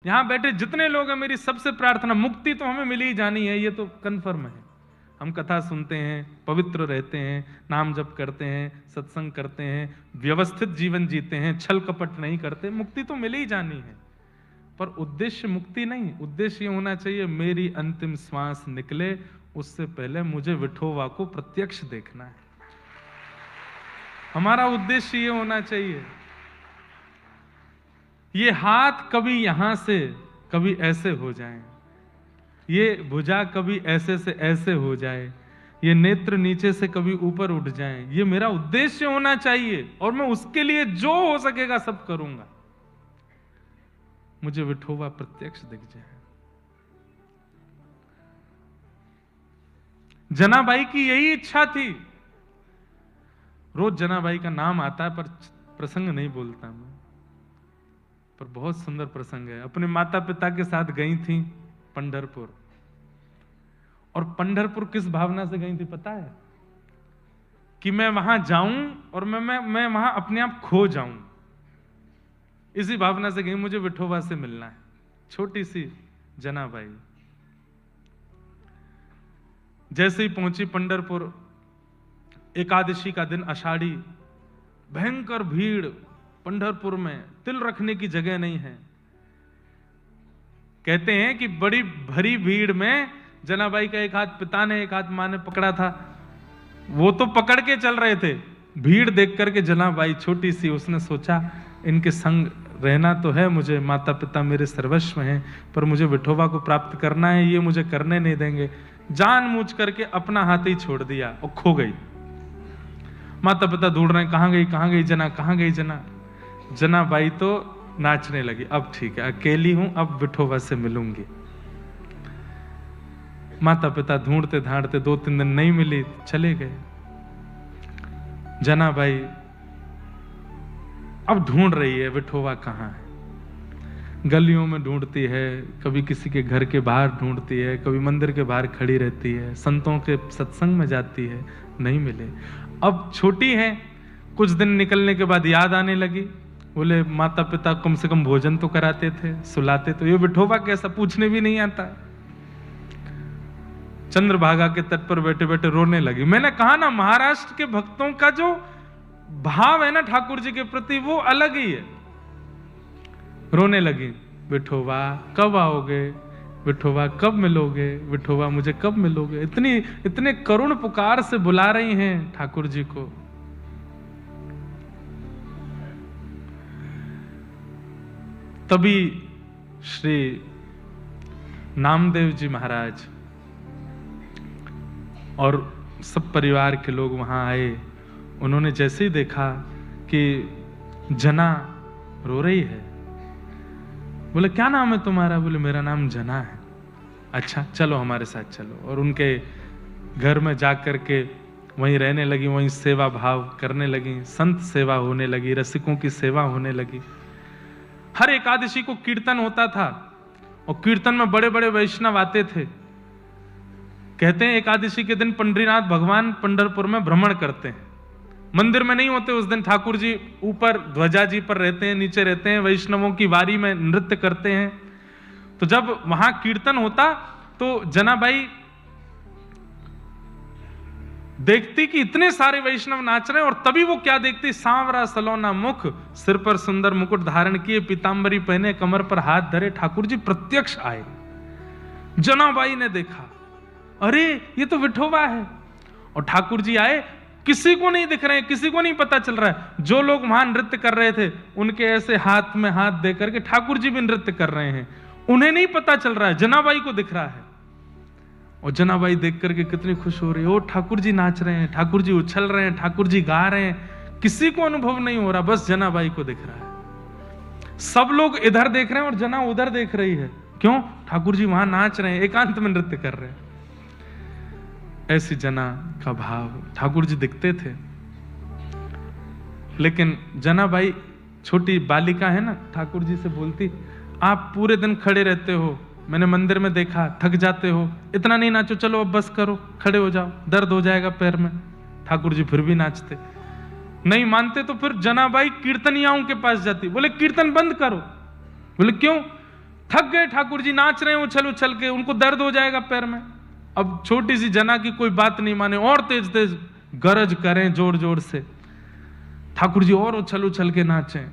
यहां बैठे जितने लोग हैं, मेरी सबसे प्रार्थना, मुक्ति तो हमें मिल ही जानी है, ये तो कन्फर्म है। हम कथा सुनते हैं, पवित्र रहते हैं, नाम जप करते हैं, सत्संग करते हैं, व्यवस्थित जीवन जीते हैं, छल कपट नहीं करते, मुक्ति तो मिल ही जानी है। पर उद्देश्य मुक्ति नहीं, उद्देश्य ये होना चाहिए मेरी अंतिम श्वास निकले उससे पहले मुझे विठोबा को प्रत्यक्ष देखना है। हमारा उद्देश्य ये होना चाहिए। ये हाथ कभी यहां से कभी ऐसे हो जाए, ये भुजा कभी ऐसे से ऐसे हो जाए, ये नेत्र नीचे से कभी ऊपर उठ जाए, ये मेरा उद्देश्य होना चाहिए। और मैं उसके लिए जो हो सकेगा सब करूंगा, मुझे विठोबा प्रत्यक्ष दिख जाए। जनाबाई की यही इच्छा थी। रोज जनाबाई का नाम आता है पर प्रसंग नहीं बोलता मैं, पर बहुत सुंदर प्रसंग है। अपने माता पिता के साथ गई थी पंढरपुर, और पंढरपुर किस भावना से गई थी पता है? कि मैं वहां जाऊं और मैं वहां अपने आप खो जाऊं, इसी भावना से गई, मुझे विठोबा से मिलना है। छोटी सी जनाबाई जैसे ही पहुंची पंढरपुर, एकादशी का दिन, आषाढ़ी, भयंकर भीड़ पंढरपुर में, तिल रखने की जगह नहीं है। कहते हैं कि बड़ी भरी भीड़ में जनाबाई का एक हाथ पिता ने, एक हाथ मां ने पकड़ा था। वो तो पकड़ के चल रहे थे, भीड़ देख करके जनाबाई छोटी सी, उसने सोचा इनके संग रहना तो है मुझे, माता पिता मेरे सर्वस्व हैं, पर मुझे विठोबा को प्राप्त करना है, ये मुझे करने नहीं देंगे। जानबूझ करके अपना हाथ ही छोड़ दिया और खो गई। माता पिता ढूंढ रहे हैं, कहां गई जना, कहां गई जना। जनाबाई तो नाचने लगी, अब ठीक है, अकेली हूं, अब विठोबा से मिलूंगी। माता पिता ढूंढते ढांढते 2-3 दिन नहीं मिली, चले गए। जनाबाई अब ढूंढ रही है विठोबा कहां है। गलियों में ढूंढती है, कभी किसी के घर के बाहर ढूंढती है, कभी मंदिर के बाहर खड़ी रहती है, संतों के सत्संग में जाती है, नहीं मिले। अब छोटी है, कुछ दिन निकलने के बाद याद आने लगी, बोले माता पिता कम से कम भोजन तो कराते थे, सुलाते तो, ये विठोबा कैसा, पूछने भी नहीं आता। चंद्रभागा के तट पर बैठे बैठे रोने लगी। मैंने कहा ना, महाराष्ट्र के भक्तों का जो भाव है ना ठाकुर जी के प्रति, वो अलग ही है। रोने लगी, विठोबा कब आओगे, विठोबा कब मिलोगे, विठोबा मुझे कब मिलोगे। इतने करुण पुकार से बुला रही हैं ठाकुर जी को। तभी श्री नामदेव जी महाराज और सब परिवार के लोग वहां आए। उन्होंने जैसे ही देखा कि जना रो रही है, बोले क्या नाम है तुम्हारा? बोले मेरा नाम जना है। अच्छा चलो हमारे साथ चलो। और उनके घर में जाकर के वहीं रहने लगी, वहीं सेवा भाव करने लगी, संत सेवा होने लगी, रसिकों की सेवा होने लगी। हर एकादशी को कीर्तन होता था और कीर्तन में बड़े बड़े वैष्णव आते थे। कहते हैं एकादशी के दिन पंडरीनाथ भगवान पंढरपुर में भ्रमण करते हैं, मंदिर में नहीं होते उस दिन। ठाकुर जी ऊपर ध्वजा जी पर रहते हैं, नीचे रहते हैं, वैष्णवों की वारी में नृत्य करते हैं। तो जब वहां कीर्तन होता तो जनाबाई देखती कि इतने सारे वैष्णव नाच रहे हैं, और तभी वो क्या देखती, सांवरा सलोना मुख, सिर पर सुंदर मुकुट धारण किए, पीतांबरी पहने, कमर पर हाथ धरे ठाकुर जी प्रत्यक्ष आए। जनाबाई ने देखा, अरे ये तो विठोबा है। और ठाकुर जी आए, किसी को नहीं दिख रहे हैं, किसी को नहीं पता चल रहा है। जो लोग वहां नृत्य कर रहे थे उनके ऐसे हाथ में हाथ दे करके ठाकुर जी भी नृत्य कर रहे हैं, उन्हें नहीं पता चल रहा है, जनाबाई को दिख रहा है। और जनाबाई देख करके कितनी खुश हो रही है, ओ ठाकुर जी नाच रहे हैं, ठाकुर जी उछल रहे हैं, ठाकुर जी गा रहे हैं। किसी को अनुभव नहीं हो रहा, बस जनाबाई को दिख रहा है। सब लोग इधर देख रहे हैं और जना उधर देख रही है। क्यों? ठाकुर जी वहां नाच रहे हैं, एकांत में नृत्य कर रहे हैं। ऐसी जना का भाव ठाकुर जी दिखते थे। लेकिन जनाबाई छोटी बालिका है ना, ठाकुर जी से बोलती, आप पूरे दिन खड़े रहते हो, मैंने मंदिर में देखा, थक जाते हो, इतना नहीं नाचो, चलो अब बस करो, खड़े हो जाओ, दर्द हो जाएगा पैर में। ठाकुर जी फिर भी नाचते। नहीं मानते तो फिर जनाबाई कीर्तनियाओं के पास जाती, बोले कीर्तन बंद करो। बोले क्यों? थक गए ठाकुर जी, नाच रहे हैं उछल उछल के, उनको दर्द हो जाएगा पैर में। अब छोटी सी जना की कोई बात नहीं माने, और तेज तेज गरज करें जोर जोर से, ठाकुर जी और उछल उछल के नाचे।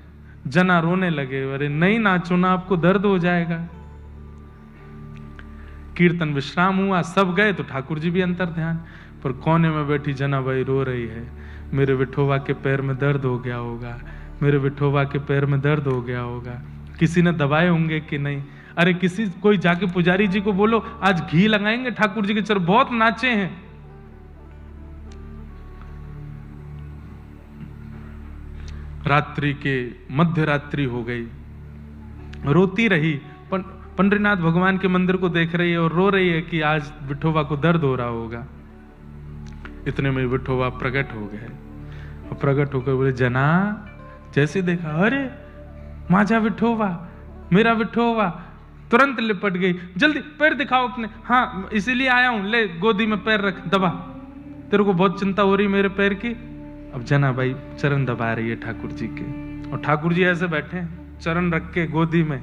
जना रोने लगे, अरे नहीं नाचो ना, आपको दर्द हो जाएगा। कीर्तन विश्राम हुआ, सब गए तो ठाकुर जी भी अंतर ध्यान, पर कोने में बैठी जना बाई रो रही है, मेरे विठोबा के पैर में दर्द हो गया होगा, मेरे विठोबा के पैर में दर्द हो गया होगा, किसी ने दबाए होंगे कि नहीं। अरे कोई जाके पुजारी जी को बोलो आज घी लगाएंगे ठाकुर जी के चर, बहुत नाचे हैं। रात्रि के मध्य रात्रि हो गई, रोती रही, पंडरीनाथ भगवान के मंदिर को देख रही है और रो रही है कि आज विठोबा को दर्द हो रहा होगा। इतने में विठोबा प्रकट हो गए, और प्रकट होकर बोले जना, जैसे देखा अरे माझा विठोबा, मेरा विठोबा, तुरंत लिपट गई, जल्दी पैर दिखाओ अपने। हाँ इसीलिए आया हूं, ले गोदी में पैर रख, दबा, तेरे को बहुत चिंता हो रही मेरे पैर की। अब जना भाई चरण दबा रही है ठाकुर जी के, और ठाकुर जी ऐसे बैठे हैं चरण रख के गोदी में।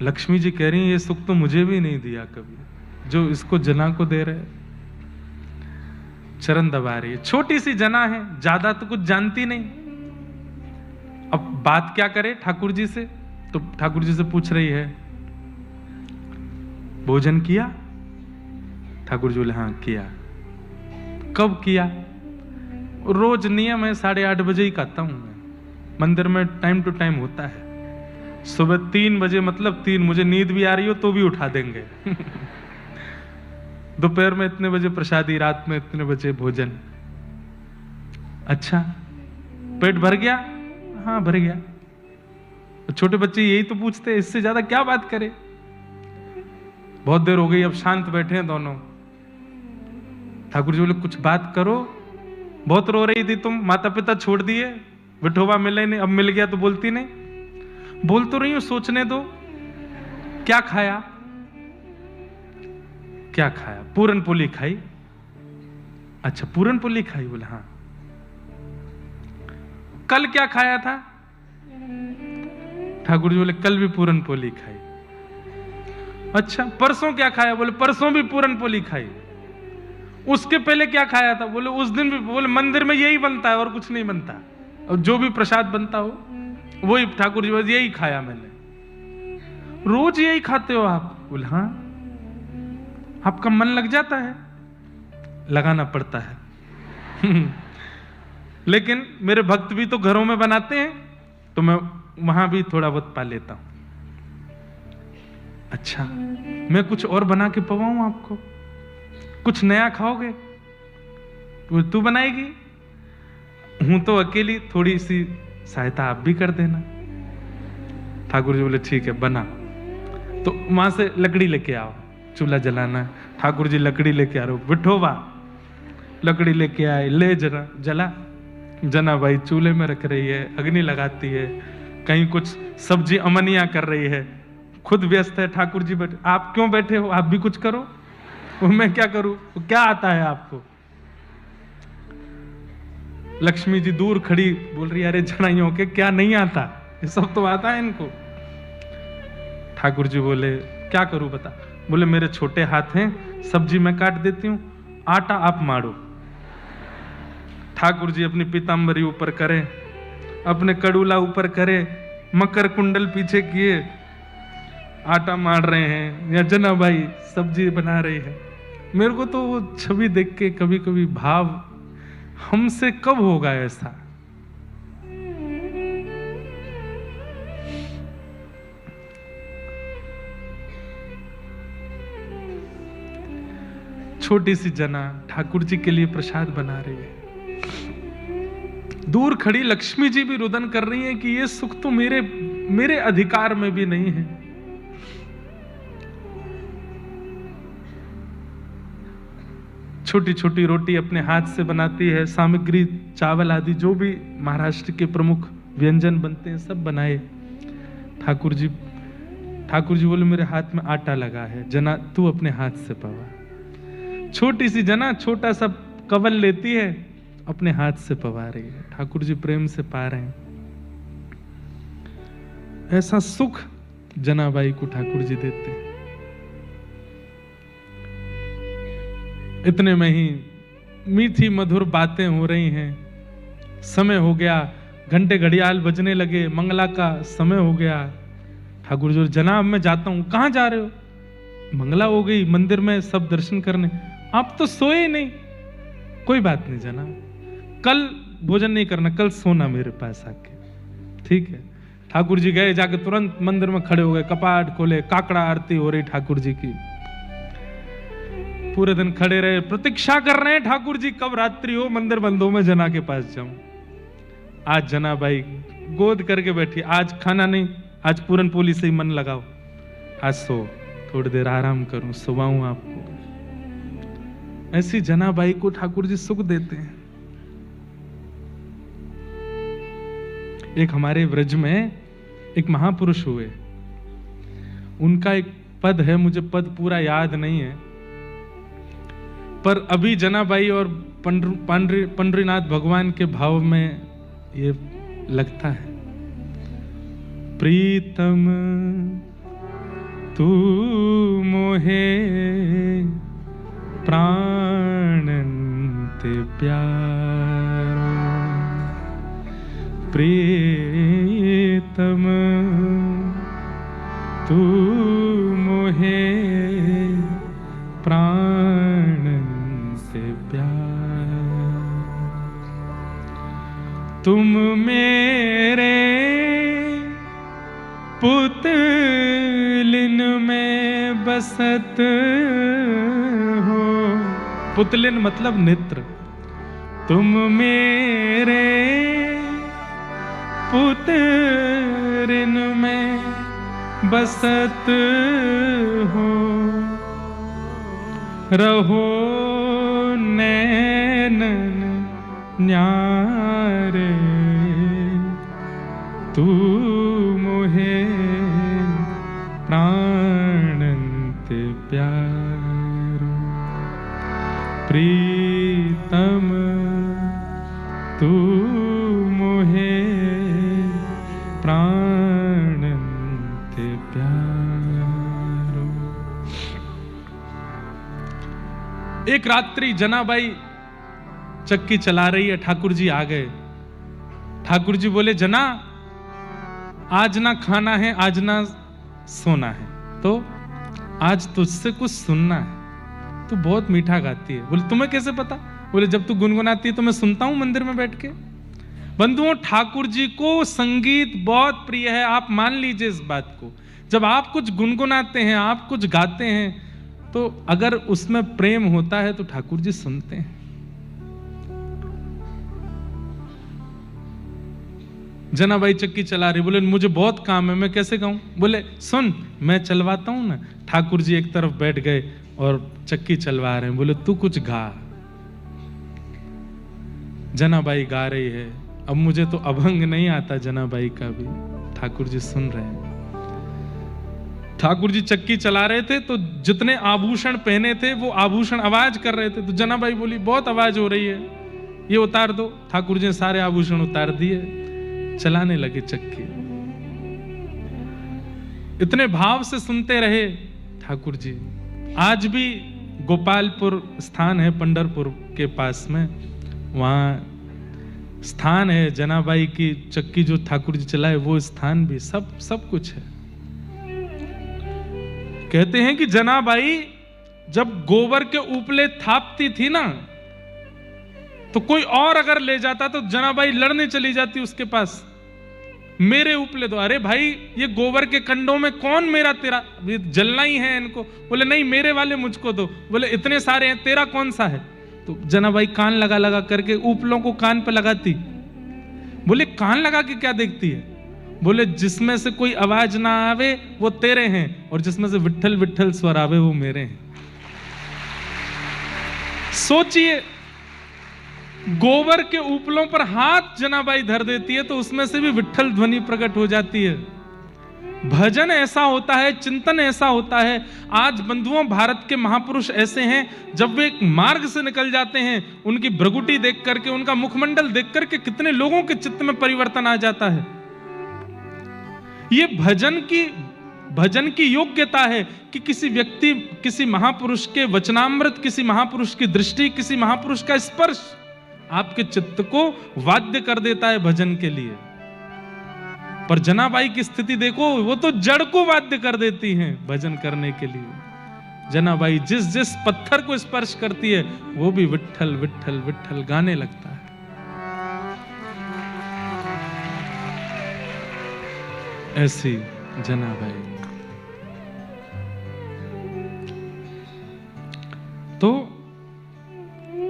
लक्ष्मी जी कह रही है ये सुख तो मुझे भी नहीं दिया कभी, जो इसको जना को दे रहे। चरण दबा रही है, छोटी सी जना है, ज्यादा तो कुछ जानती नहीं। अब बात क्या करे ठाकुर जी से, तो ठाकुर जी से पूछ रही है भोजन किया? ठाकुर जी बोले हाँ किया। कब किया? रोज नियम है 8:30 बजे ही खाता हूं मैं, मंदिर में टाइम टू टाइम होता है। सुबह 3 बजे, मतलब 3, मुझे नींद भी आ रही हो तो भी उठा देंगे। दोपहर में इतने बजे प्रसादी, रात में इतने बजे भोजन। अच्छा पेट भर गया? हाँ भर गया। छोटे बच्चे यही तो पूछते हैं, इससे ज्यादा क्या बात करें। बहुत देर हो गई, अब शांत बैठे हैं दोनों। ठाकुर जी बोले कुछ बात करो, बहुत रो रही थी तुम, माता पिता छोड़ दिए, विठोबा मिले नहीं, अब मिल गया तो बोलती नहीं। बोल तो रही हूं, सोचने दो। क्या खाया? क्या खाया? पूरन पोली खाई। अच्छा पूरन पोली खाई? बोले हाँ। कल क्या खाया था? ठाकुर जी बोले कल भी पूरन पोली खाई। अच्छा परसों क्या खाया? बोले परसों भी पूरन पोली खाई। उसके पहले क्या खाया था? बोले उस दिन भी। बोले मंदिर में यही बनता है और कुछ नहीं बनता, और जो भी प्रसाद बनता हो वही। ठाकुर जी बोले यही खाया मैंने। रोज यही खाते हो आप? बोले हाँ। आपका मन लग जाता है? लगाना पड़ता है। लेकिन मेरे भक्त भी तो घरों में बनाते हैं, तो मैं वहां भी थोड़ा बहुत पा लेता हूं। अच्छा मैं कुछ और बना के पवाऊं आपको? कुछ नया खाओगे? तू बनाएगी? हूं तो अकेली, थोड़ी सी सहायता आप भी कर देना। ठाकुर जी बोले ठीक है बना। तो वहां से लकड़ी लेके आओ, चूल्हा जलाना। ठाकुर जी लकड़ी लेके आ रहे हो, विठोबा लकड़ी लेके आए, ले जरा जला। जना भाई चूल्हे में रख रही है, अग्नि लगाती है, कहीं कुछ सब्जी अमनिया कर रही है, खुद व्यस्त है। ठाकुर जी बैठे, आप क्यों बैठे हो? आप भी कुछ करो। मैं क्या करूं? क्या आता है आपको? लक्ष्मी जी दूर खड़ी बोल रही है अरे जनाइयों के क्या नहीं आता, ये सब तो आता है इनको। ठाकुर जी बोले क्या करूं बता? बोले मेरे छोटे हाथ हैं, सब्जी मैं काट देती हूं, आटा आप मारो। ठाकुर जी अपनी पीताम्बरी ऊपर करें, अपने कड़ूला ऊपर करें, मकर कुंडल पीछे किए, आटा मार रहे हैं, या जना भाई सब्जी बना रही है। मेरे को तो वो छवि देख के कभी कभी भाव, हमसे कब होगा ऐसा? छोटी सी जना ठाकुर जी के लिए प्रसाद बना रही है। दूर खड़ी लक्ष्मी जी भी रुदन कर रही है कि ये सुख तो मेरे अधिकार में भी नहीं है। छोटी छोटी रोटी अपने हाथ से बनाती है, सामग्री चावल आदि जो भी महाराष्ट्र के प्रमुख व्यंजन बनते हैं सब बनाए। ठाकुर जी बोले मेरे हाथ में आटा लगा है, जना तू अपने हाथ से पवा। छोटी सी जना छोटा सा कवल लेती है, अपने हाथ से पवा रही है। ठाकुर जी प्रेम से पा रहे हैं। ऐसा सुख जनाबाई को ठाकुर जी देते। इतने में ही मीठी मधुर बातें हो रही हैं। समय हो गया, घंटे घड़ियाल बजने लगे, मंगला का समय हो गया। ठाकुर जी, जनाब मैं जाता हूं। कहां जा रहे हो? मंगला हो गई, मंदिर में सब दर्शन करने। आप तो सोए नहीं। कोई बात नहीं जनाब, कल भोजन नहीं करना, कल सोना मेरे पास आके, ठीक है। ठाकुर जी गए, जाके तुरंत मंदिर में खड़े हो गए, कपाट खोले, काकड़ा आरती हो रही ठाकुर जी की। पूरे दिन खड़े रहे, प्रतीक्षा कर रहे हैं ठाकुर जी कब रात्रि हो, मंदिर बंद हो, मैं जना के पास जाऊं। आज जनाबाई गोद करके बैठी, आज खाना नहीं, आज पूरन पोली से ही मन लगाओ, आज सो, थोड़ी देर आराम करूं, सुबाऊं आपको। ऐसी जनाबाई को ठाकुर जी सुख देते हैं। एक हमारे व्रज में एक महापुरुष हुए, उनका एक पद है, मुझे पद पूरा याद नहीं है, पर अभी जनाबाई और पंडरीनाथ भगवान के भाव में ये लगता है। प्रीतम तू मोहे प्राणन्ते प्यारो, प्रीतम तू मोहे प्राणन्ते प्यारो, तुम मेरे पुतलिन में बसत हो। पुतलिन मतलब नेत्र। तुम मेरे पुतलिन में बसत हो, रहो नैनन न्यारे, तू मोहे प्राणन्ते प्यारो, प्रीतम तू मोहे प्राणन्ते प्यारो। एक रात्रि जनाबाई चक्की चला रही है, ठाकुर जी आ गए। ठाकुर जी बोले, जना आज ना खाना है, आज ना सोना है, तो आज तुझसे कुछ सुनना है, तू बहुत मीठा गाती है। बोले, तुम्हें कैसे पता? बोले, जब तू गुनगुनाती है तो मैं सुनता हूं मंदिर में बैठ के। बंधुओं, ठाकुर जी को संगीत बहुत प्रिय है, आप मान लीजिए इस बात को। जब आप कुछ गुनगुनाते हैं, आप कुछ गाते हैं, तो अगर उसमें प्रेम होता है तो ठाकुर जी सुनते हैं। जनाबाई चक्की चला रही, बोले मुझे बहुत काम है, मैं कैसे गाऊं? बोले सुन, मैं चलवाता हूं ना। ठाकुर जी एक तरफ बैठ गए और चक्की चलवा रहे हैं। बोले तू कुछ गा। जनाबाई गा रही है। अब मुझे तो अभंग नहीं आता जनाबाई का भी, ठाकुर जी सुन रहे हैं। ठाकुर जी चक्की चला रहे थे, तो जितने आभूषण पहने थे वो आभूषण आवाज कर रहे थे। तो जनाबाई बोली, बहुत आवाज हो रही है, ये उतार दो। ठाकुर जी ने सारे आभूषण उतार दिए, चलाने लगे चक्की। इतने भाव से सुनते रहे ठाकुर जी। आज भी गोपालपुर स्थान है पंढरपुर के पास में, वहां स्थान है जनाबाई की चक्की जो ठाकुर जी चलाए, वो स्थान भी सब कुछ है। कहते हैं कि जनाबाई जब गोबर के उपले थापती थी ना, तो कोई और अगर ले जाता तो जनाबाई लड़ने चली जाती उसके पास, मेरे उपले दो। अरे भाई, ये गोबर के कंडों में कौन मेरा तेरा, जलना ही है इनको। बोले नहीं, मेरे वाले मुझको दो। बोले इतने सारे हैं, तेरा कौन सा है? तो जनाबाई कान लगा लगा करके उपलों को कान पे लगाती। बोले कान लगा के क्या देखती है? बोले जिसमें से कोई आवाज ना आवे वो तेरे हैं, और जिसमें से विट्ठल विट्ठल स्वर आवे वो मेरे हैं। सोचिए, गोबर के उपलों पर हाथ जनाबाई धर देती है तो उसमें से भी विट्ठल ध्वनि प्रकट हो जाती है। भजन ऐसा होता है, चिंतन ऐसा होता है। आज बंधुओं, भारत के महापुरुष ऐसे हैं, जब वे एक मार्ग से निकल जाते हैं, उनकी भ्रगुटी देख करके, उनका मुखमंडल देख करके कितने लोगों के चित्त में परिवर्तन आ जाता है। ये भजन की भजन की योग्यता है कि किसी व्यक्ति, किसी महापुरुष के वचनामृत, किसी महापुरुष की दृष्टि, किसी महापुरुष का स्पर्श आपके चित्त को वाद्य कर देता है भजन के लिए। पर जनाबाई की स्थिति देखो, वो तो जड़ को वाद्य कर देती हैं भजन करने के लिए। जनाबाई जिस जिस पत्थर को स्पर्श करती है वो भी विट्ठल विट्ठल विट्ठल गाने लगता है। ऐसी जनाबाई। तो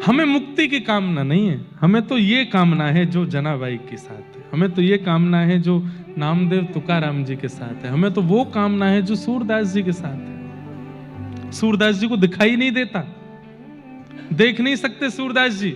हमें मुक्ति की कामना नहीं है, हमें तो ये कामना है जो जनाबाई के साथ है, हमें तो ये कामना है जो नामदेव तुकाराम जी के साथ है, हमें तो वो कामना है जो सूरदास जी के साथ है। सूरदास जी को दिखाई नहीं देता, देख नहीं सकते सूरदास जी,